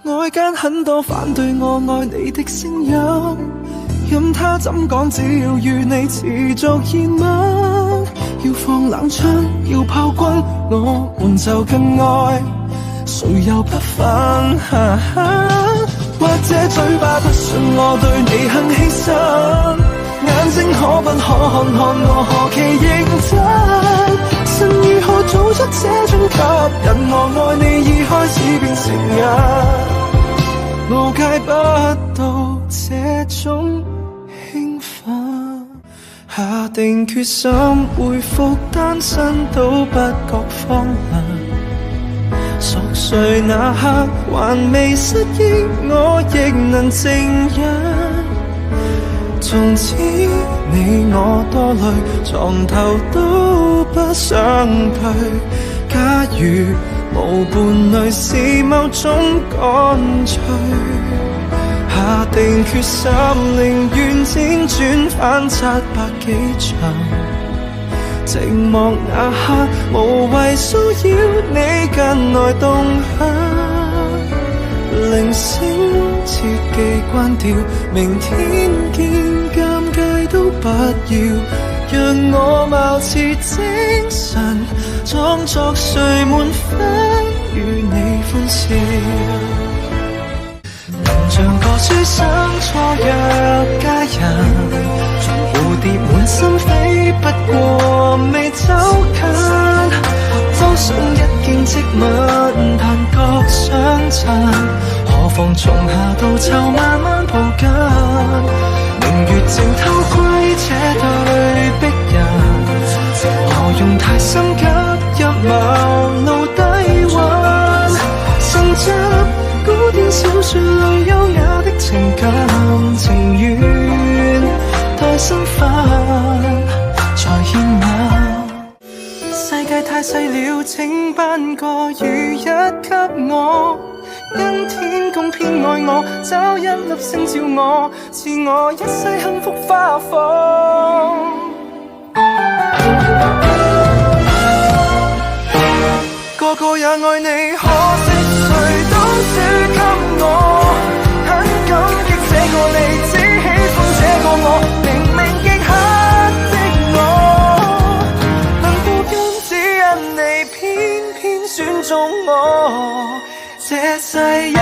外間很多反對我愛你的聲音，任他怎講，只要與你持續熱吻，要放冷槍，要炮轟，我們就更愛，誰又不忿？或者嘴巴不信我對你很犧牲，眼睛可不可看看我何其認真？神如何做出這種吸引？我愛你已開始變成癮，我戒不到這種興奮。下定決心恢復單身都不覺荒涼，熟睡那刻還未失憶，我亦能靜忍。從此你我多累，床頭都不想退。假如無伴侶是某種乾脆，下定決心寧願輾轉反側百幾場，寂寞那刻無謂騷擾你近來動向，鈴聲切記關掉，明天見。尷尬都不要，讓我貌似精神，裝作睡滿分與你歡笑。能像個書生錯約佳人，蝴蝶滿心飛，不過未走近。都想一見即吻，但覺相襯，何妨從夏到秋慢慢抱緊。明月靜偷窺這對璧人，何用太心急入茅廬低溫？深執古典小說裏優雅的情感，情願待身份才獻吻。世界太細了，請頒個雨一給我。因天公偏愛我，找一粒星照我，賜我一世幸福花放。個個也愛你，可惜誰都輸給我。很感激這個你，只喜歡這個我，明明極黑的我，能報恩只因你偏偏選中我。這世一